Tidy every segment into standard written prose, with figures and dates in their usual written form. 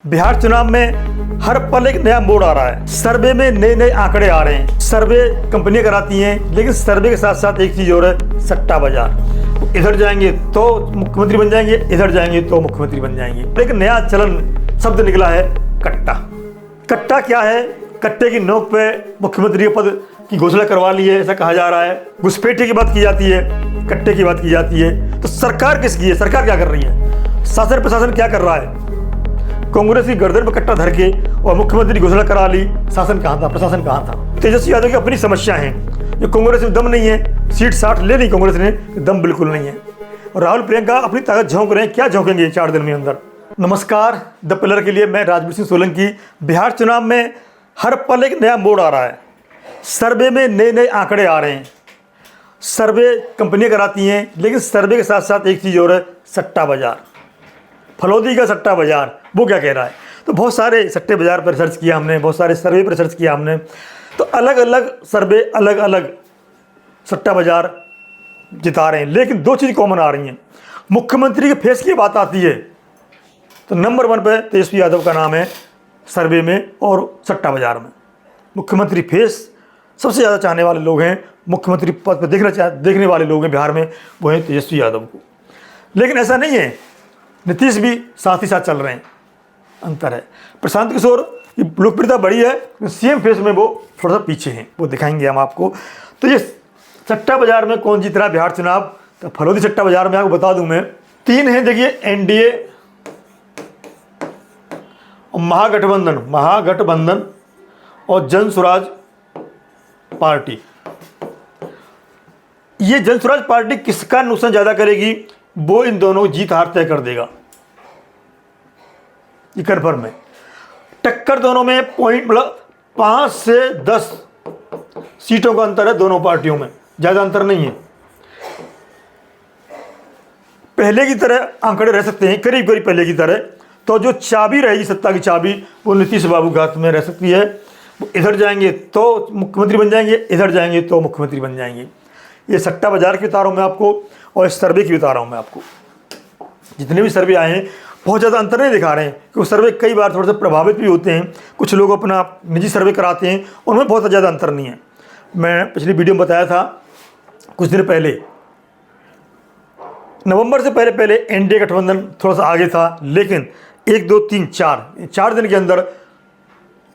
बिहार चुनाव में हर पल एक नया मोड़ आ रहा है। सर्वे में नए नए आंकड़े आ रहे हैं। सर्वे कंपनियां कराती हैं, लेकिन सर्वे के साथ साथ एक चीज और है, सट्टा बाजार। इधर जाएंगे तो मुख्यमंत्री बन जाएंगे, इधर जाएंगे तो मुख्यमंत्री बन जाएंगे। एक नया चलन शब्द निकला है, कट्टा। कट्टा क्या है? कट्टे की नोक पे मुख्यमंत्री पद की घोषणा करवा ली है, ऐसा कहा जा रहा है। घुसपैठिए की बात की जाती है, कट्टे की बात की जाती है। तो सरकार किसकी है? सरकार क्या कर रही है? शासन प्रशासन क्या कर रहा है? कांग्रेस की गर्दन पर कट्टा धर के और मुख्यमंत्री घोषणा करा ली। शासन कहाँ था? प्रशासन कहाँ था? तेजस्वी यादव की अपनी समस्या है, जो कांग्रेस में दम नहीं है। सीट 60 ले ली कांग्रेस ने, दम बिल्कुल नहीं है। और राहुल प्रियंका अपनी ताकत झोंक रहे हैं। क्या झोंकेंगे 4 दिन में अंदर? नमस्कार, द पिलर के लिए मैं राजवीर सिंह सोलंकी। बिहार चुनाव में हर पल एक नया मोड़ आ रहा है। सर्वे में नए नए आंकड़े आ रहे हैं। सर्वे कंपनियां कराती हैं, लेकिन सर्वे के साथ साथ एक चीज़ और है, सट्टा बाजार। फलौदी का सट्टा बाजार, वो क्या कह रहा है? तो बहुत सारे सट्टे बाजार पर रिसर्च किया हमने, बहुत सारे सर्वे पर रिसर्च किया हमने। तो अलग अलग सर्वे अलग अलग सट्टा बाजार जिता रहे हैं, लेकिन 2 चीज़ कॉमन आ रही हैं। मुख्यमंत्री के फेस की बात आती है तो नंबर 1 पे तेजस्वी यादव का नाम है सर्वे में और सट्टा बाजार में। मुख्यमंत्री फेस सबसे ज़्यादा चाहने वाले लोग हैं, मुख्यमंत्री पद पर देखने वाले लोग हैं बिहार में, वो हैं तेजस्वी यादव को। लेकिन ऐसा नहीं है, नीतीश भी साथ ही साथ चल रहे हैं। अंतर है, प्रशांत किशोर की लोकप्रियता बड़ी है, सीएम फेस में वो थोड़ा सा पीछे हैं, वो दिखाएंगे हम आपको। तो ये सट्टा बाजार में कौन जीत रहा है बिहार चुनाव? तो फलौदी सट्टा बाजार में आपको बता दूं मैं 3 हैं। देखिए, एनडीए और महागठबंधन और जन स्वराज पार्टी। ये जन स्वराज पार्टी किसका नुकसान ज्यादा करेगी, वो इन दोनों जीत हार तय कर देगा। ये कन्फर्म है। टक्कर दोनों में पॉइंट मतलब 5 से 10 सीटों का अंतर है दोनों पार्टियों में, ज्यादा अंतर नहीं है। पहले की तरह आंकड़े रह सकते हैं, करीब करीब पहले की तरह। तो जो चाबी रहेगी, सत्ता की चाबी, वो नीतीश बाबू के हाथ में रह सकती है। वो इधर जाएंगे तो मुख्यमंत्री बन जाएंगे, इधर जाएंगे तो मुख्यमंत्री बन जाएंगे। ये सट्टा बाजार की बता रहा हूँ मैं आपको, और इस सर्वे की बता रहा हूँ मैं आपको। जितने भी सर्वे आए हैं बहुत ज़्यादा अंतर नहीं दिखा रहे हैं, क्योंकि सर्वे कई बार थोड़े से प्रभावित भी होते हैं। कुछ लोग अपना निजी सर्वे कराते हैं, उनमें बहुत ज़्यादा अंतर नहीं है। मैं पिछली वीडियो में बताया था कुछ दिन पहले, नवंबर से पहले एनडीए गठबंधन थोड़ा सा आगे था, लेकिन 1 2 3 4 दिन के अंदर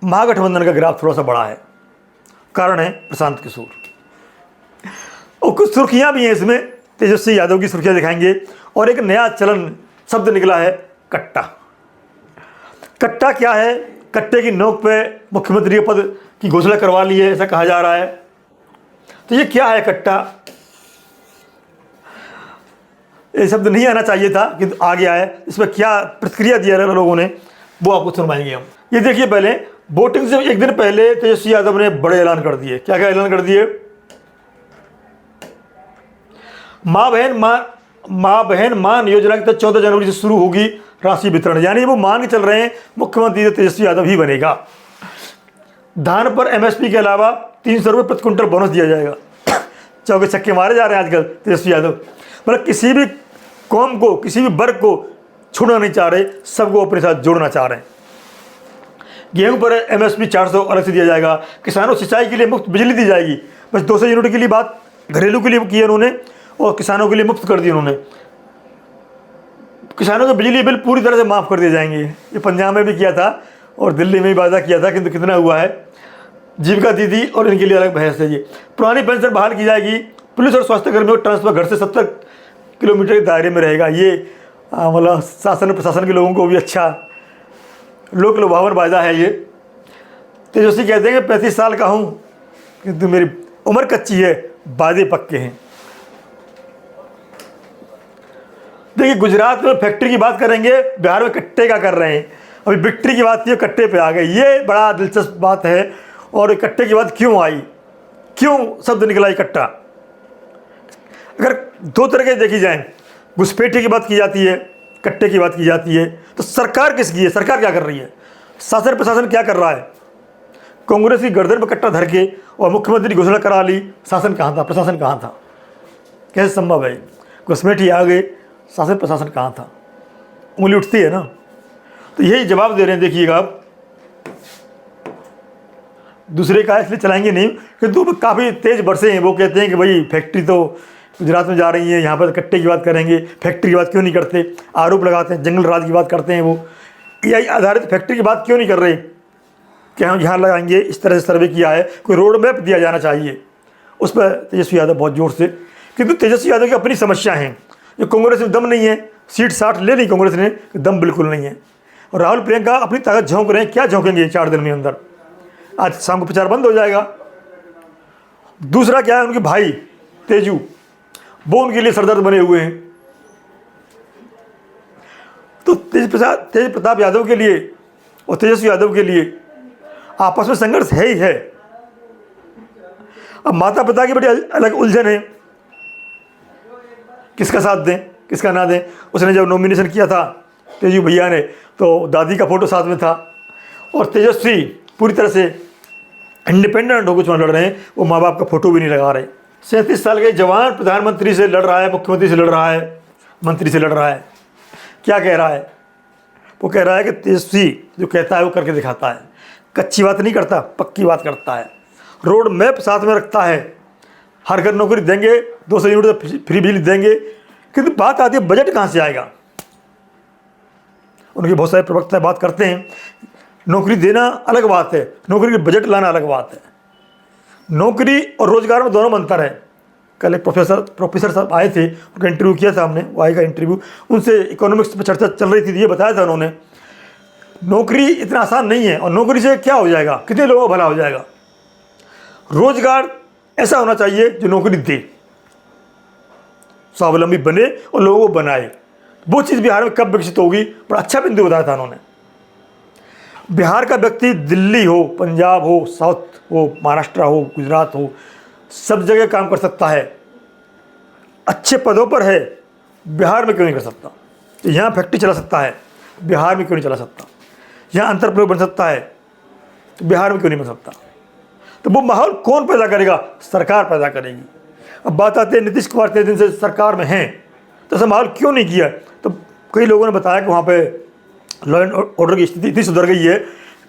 महागठबंधन का ग्राफ थोड़ा सा बढ़ा है। कारण है प्रशांत किशोर। और कुछ सुर्खियां भी हैं इसमें, तेजस्वी यादव की सुर्खियां दिखाएंगे। और एक नया चलन शब्द निकला है, कट्टा। कट्टा क्या है? कट्टे की नोक पे मुख्यमंत्री पद की घोषणा करवा ली है, ऐसा कहा जा रहा है। तो ये क्या है कट्टा? ये शब्द नहीं आना चाहिए था, किंतु आ गया है। इसमें क्या प्रतिक्रिया दिया है लोगों ने, वो आपको सुनवाएंगे हम। ये देखिए, पहले वोटिंग से 1 दिन पहले तेजस्वी यादव ने बड़े ऐलान कर दिए। क्या क्या ऐलान कर दिए? माँ बहन मान योजना के तहत 14 जनवरी से शुरू होगी राशि वितरण। यानी वो मान के चल रहे हैं मुख्यमंत्री तेजस्वी यादव ही बनेगा। धान पर एमएसपी के अलावा 300 रुपये प्रति क्विंटल बोनस दिया जाएगा। चौके छक्के मारे जा रहे हैं आजकल तेजस्वी यादव। मतलब किसी भी कौम को, किसी भी वर्ग को छोड़ना नहीं चाह रहे, सबको अपने साथ जोड़ना चाह रहे हैं। गेहूं पर एमएसपी 400 अलग से दिया जाएगा। किसानों सिंचाई के लिए मुफ्त बिजली दी जाएगी। बस 200 यूनिट के लिए बात घरेलू के लिए की है उन्होंने, और किसानों के लिए मुफ्त कर दी उन्होंने। किसानों के बिजली बिल पूरी तरह से माफ़ कर दिए जाएंगे। ये पंजाब में भी किया था और दिल्ली में भी वादा किया था, किंतु कितना हुआ है? जीविका दीदी और इनके लिए अलग बहस है। ये पुरानी पेंशन बहाल की जाएगी। पुलिस और स्वास्थ्य कर्मियों का ट्रांसफर घर से 70 किलोमीटर के दायरे में रहेगा। ये मतलब शासन प्रशासन के लोगों को भी अच्छा लोक लुभावन वायदा है ये। तेजस्वी कहते हैं कि 35 साल का हूँ, किंतु मेरी उम्र कच्ची है, वादे पक्के हैं। देखिए, गुजरात में फैक्ट्री की बात करेंगे, बिहार में कट्टे का कर रहे हैं। अभी विक्ट्री की बात थी, कट्टे पे आ गए। ये बड़ा दिलचस्प बात है। और कट्टे की बात क्यों आई, क्यों शब्द निकला ये कट्टा? अगर 2 तरह के देखी जाए, घुसपैठिए की बात की जाती है, कट्टे की बात की जाती है। तो सरकार किसकी है? सरकार क्या कर रही है? शासन प्रशासन क्या कर रहा है? कांग्रेस की गर्दन पर कट्टा धर के और मुख्यमंत्री घोषणा करा ली। शासन कहाँ था? प्रशासन कहाँ था? कैसे संभव है? घुसपैठिए आ गए, शासन प्रशासन कहाँ था? उंगली उठती है ना। तो यही जवाब दे रहे हैं, देखिएगा आप। दूसरे का इसलिए चलाएंगे नहीं किंतु काफ़ी तेज बरसे हैं। वो कहते हैं कि भाई फैक्ट्री तो गुजरात में जा रही है, यहाँ पर कट्टे की बात करेंगे, फैक्ट्री की बात क्यों नहीं करते, आरोप लगाते हैं, जंगल राज की बात करते हैं। वो AI आधारित फैक्ट्री की बात क्यों नहीं कर रहे कि हम यहाँ लगाएंगे, इस तरह से सर्वे किया है, कोई रोड मैप दिया जाना चाहिए। उस पर तेजस्वी यादव बहुत ज़ोर से, किंतु तेजस्वी यादव की अपनी समस्या है, जो कांग्रेस में दम नहीं है, सीट 60 ले ली कांग्रेस ने, दम बिल्कुल नहीं है। और राहुल प्रियंका अपनी ताकत झोंक रहे हैं, क्या झोंकेंगे 4 दिन में अंदर, आज शाम को प्रचार बंद हो जाएगा। दूसरा क्या है, उनके भाई तेजू, वो उनके लिए सरदर्द बने हुए हैं। तो तेज प्रताप यादव के लिए और तेजस्वी यादव के लिए आपस में संघर्ष है ही है। अब माता पिता की बड़ी अलग उलझन है, किसका साथ दें किसका ना दें। उसने जब नॉमिनेशन किया था तेजू भैया ने, तो दादी का फोटो साथ में था, और तेजस्वी पूरी तरह से इंडिपेंडेंट होकर चुनाव लड़ रहे हैं, वो माँ बाप का फोटो भी नहीं लगा रहे। 37 साल के जवान प्रधानमंत्री से लड़ रहा है, मुख्यमंत्री से लड़ रहा है, मंत्री से लड़ रहा है। क्या कह रहा है? वो कह रहा है कि तेजस्वी जो कहता है वो करके दिखाता है, कच्ची बात नहीं करता, पक्की बात करता है, रोड मैप साथ में रखता है, हर घर नौकरी देंगे, 200 यूनिट फ्री बिजली देंगे। किंतु बात आती है बजट कहाँ से आएगा। उनके बहुत सारे प्रवक्ता बात करते हैं, नौकरी देना अलग बात है, नौकरी के बजट लाना अलग बात है। नौकरी और रोजगार में दोनों में अंतर है। कल एक प्रोफेसर साहब आए थे, उनका इंटरव्यू किया था हमने, वो आएगा इंटरव्यू, उनसे इकोनॉमिक्स पर चर्चा चल रही थी, ये बताया था उन्होंने, नौकरी इतना आसान नहीं है, और नौकरी से क्या हो जाएगा, कितने लोगों का भला हो जाएगा। रोजगार ऐसा होना चाहिए जो नौकरी दे, स्वावलंबी बने और लोगों को बनाए। वो चीज़ बिहार में कब विकसित होगी, बड़ा अच्छा बिंदु बताया था उन्होंने। बिहार का व्यक्ति दिल्ली हो, पंजाब हो, साउथ हो, महाराष्ट्र हो, गुजरात हो, सब जगह काम कर सकता है, अच्छे पदों पर है, बिहार में क्यों नहीं कर सकता। तो यहाँ फैक्ट्री चला सकता है, बिहार में क्यों नहीं चला सकता। यहाँ अंतरप्रयोग बन सकता है, तो बिहार में क्यों नहीं बन सकता। तो वो माहौल कौन पैदा करेगा? सरकार पैदा करेगी। अब बात आती है नीतीश कुमार 3 दिन से सरकार में हैं, तो ऐसा माहौल क्यों नहीं किया। तो कई लोगों ने बताया कि वहाँ पे लॉ एंड ऑर्डर की स्थिति इतनी सुधर गई है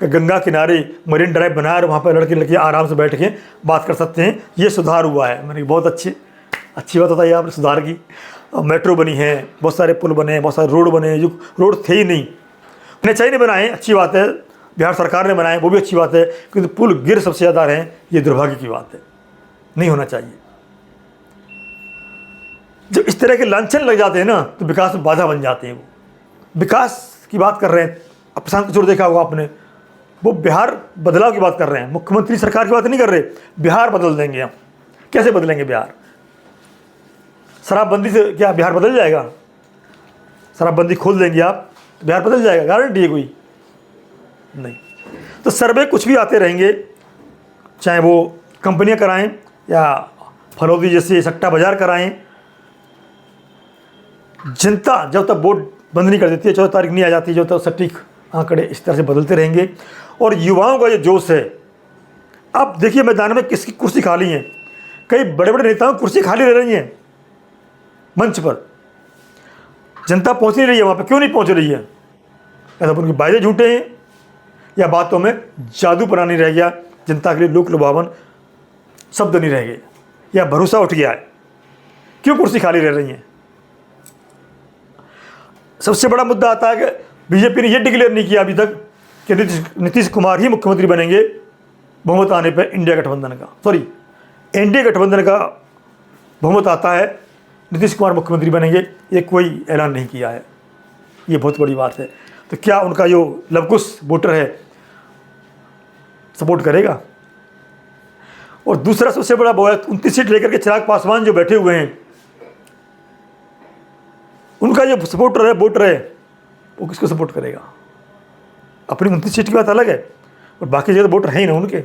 कि गंगा किनारे मरीन ड्राइव बनाया और वहाँ पर लड़के लड़कियाँ आराम से बैठ के बात कर सकते हैं, ये सुधार हुआ है। मैंने बहुत अच्छी बात बताई आपने सुधार की। मेट्रो बनी है, बहुत सारे पुल बने, बहुत सारे रोड बने, जो रोड थे ही नहीं, NHAI ने बनाए, अच्छी बात है, बिहार सरकार ने बनाए, वो भी अच्छी बात है, क्योंकि पुल गिर सबसे ज़्यादा रहे, ये दुर्भाग्य की बात है, नहीं होना चाहिए। जब इस तरह के लांछन लग जाते हैं ना, तो विकास में बाधा बन जाते हैं। वो विकास की बात कर रहे हैं, अब प्रशांत किशोर देखा होगा आपने, वो बिहार बदलाव की बात कर रहे हैं, मुख्यमंत्री सरकार की बात नहीं कर रहे। बिहार बदल देंगे हम। कैसे बदलेंगे बिहार? शराबबंदी से क्या बिहार बदल जाएगा? शराबबंदी खोल देंगे आप तो बिहार बदल जाएगा? गारंटी है कोई नहीं। तो सर्वे कुछ भी आते रहेंगे, चाहे वो कंपनियां कराएं या फलौदी जैसे सट्टा बाजार कराएं। जनता जब तक वोट बंद नहीं कर देती है, 14 तारीख नहीं आ जाती, जब तक सटीक आंकड़े इस तरह से बदलते रहेंगे। और युवाओं का जो जोश है, अब देखिए मैदान में किसकी कुर्सी खाली है, कई बड़े बड़े नेताओं की कुर्सी खाली रह रही हैं मंच पर, जनता पहुंच नहीं रही है वहाँ पे। क्यों नहीं पहुंच रही है? या तो उनके वायदे झूठे हैं, या बातों में जादूपना नहीं रह गया, जनता के लिए लोक लुभावन शब्द नहीं रह गए, या भरोसा उठ गया है। क्यों कुर्सी खाली रह रही है? सबसे बड़ा मुद्दा आता है कि बीजेपी ने यह डिक्लेयर नहीं किया अभी तक कि नीतीश कुमार ही मुख्यमंत्री बनेंगे बहुमत आने पर इंडिया गठबंधन का, सॉरी एनडीए गठबंधन का बहुमत आता है, नीतीश कुमार मुख्यमंत्री बनेंगे, ये कोई ऐलान नहीं किया है। ये बहुत बड़ी बात है। तो क्या उनका जो लवकुश वोटर है सपोर्ट करेगा? और दूसरा सबसे बड़ा वो है 29 सीट लेकर के चिराग पासवान जो बैठे हुए हैं, उनका जो सपोर्टर है, वोटर है, वो किसको सपोर्ट करेगा? अपनी 29 सीट की बात अलग है, और बाकी जगह वोटर है ही ना उनके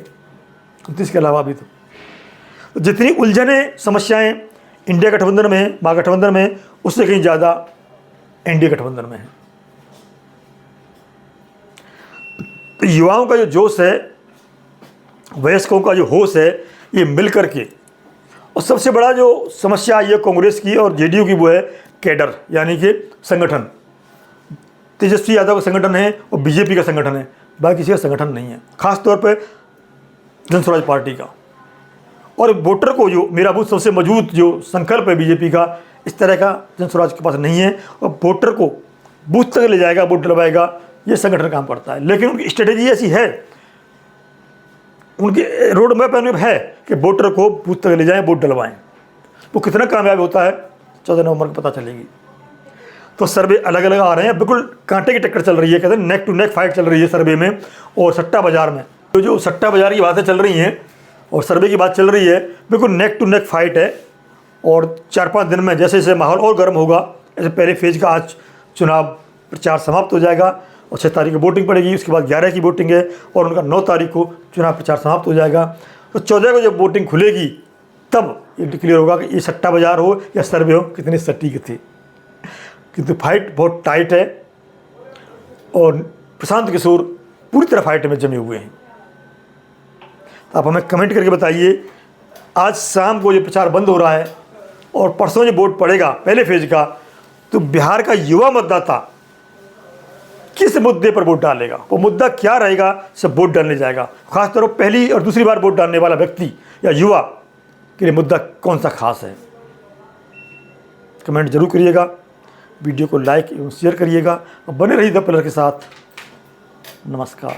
29 के अलावा भी। तो जितनी उलझनें समस्याएं इंडिया गठबंधन में है, महागठबंधन में है, उससे कहीं ज़्यादा एनडीए गठबंधन में है। तो युवाओं का जो जोश है, वयस्कों का जो होश है, ये मिल करके, और सबसे बड़ा जो समस्या आई है कांग्रेस की और जेडीयू की, वो है कैडर, यानी कि संगठन। तेजस्वी यादव का संगठन है और बीजेपी का संगठन है, बाकी किसी का संगठन नहीं है, खास तौर पर जन स्वराज पार्टी का। और वोटर को जो मेरा बूथ सबसे मजबूत जो संकल्प है बीजेपी का, इस तरह का जन स्वराज के पास नहीं है। और वोटर को बूथ तक ले जाएगा, वोट डलवाएगा, ये संगठन काम करता है। लेकिन उनकी स्ट्रेटेजी ऐसी है, उनके रोड मैप है कि वोटर को बूथ तक ले जाएं, वोट डलवाएं। वो कितना कामयाब होता है 14 नवंबर को पता चलेगी। तो सर्वे अलग अलग आ रहे हैं, बिल्कुल कांटे की टक्कर चल रही है, कहते हैं नेक टू नेक फाइट चल रही है सर्वे में और सट्टा बाजार में। तो जो सट्टा बाजार की बातें चल रही हैं और सर्वे की बात चल रही है, बिल्कुल नेक टू नेक फाइट है। और 4-5 दिन में जैसे जैसे माहौल और गर्म होगा, ऐसे पहले फेज का आज चुनाव प्रचार समाप्त हो जाएगा और 6 तारीख को वोटिंग पड़ेगी, उसके बाद 11 की वोटिंग है और उनका 9 तारीख को चुनाव प्रचार समाप्त हो जाएगा। तो 14 को जब वोटिंग खुलेगी तब ये डिक्लेयर होगा कि ये सट्टा बाजार हो या सर्वे हो, कितनी सटीक थी। किंतु फाइट बहुत टाइट है और प्रशांत किशोर पूरी तरह फाइट में जमे हुए हैं। आप हमें कमेंट करके बताइए, आज शाम को ये प्रचार बंद हो रहा है और परसों जो वोट पड़ेगा पहले फेज का, तो बिहार का युवा मतदाता किस मुद्दे पर वोट डालेगा, वो मुद्दा क्या रहेगा, सब वोट डालने जाएगा। खासतौर पर पहली और दूसरी बार वोट डालने वाला व्यक्ति या युवा के लिए मुद्दा कौन सा खास है, कमेंट जरूर करिएगा। वीडियो को लाइक एवं शेयर करिएगा और बने रहिए द पिलर के साथ। नमस्कार।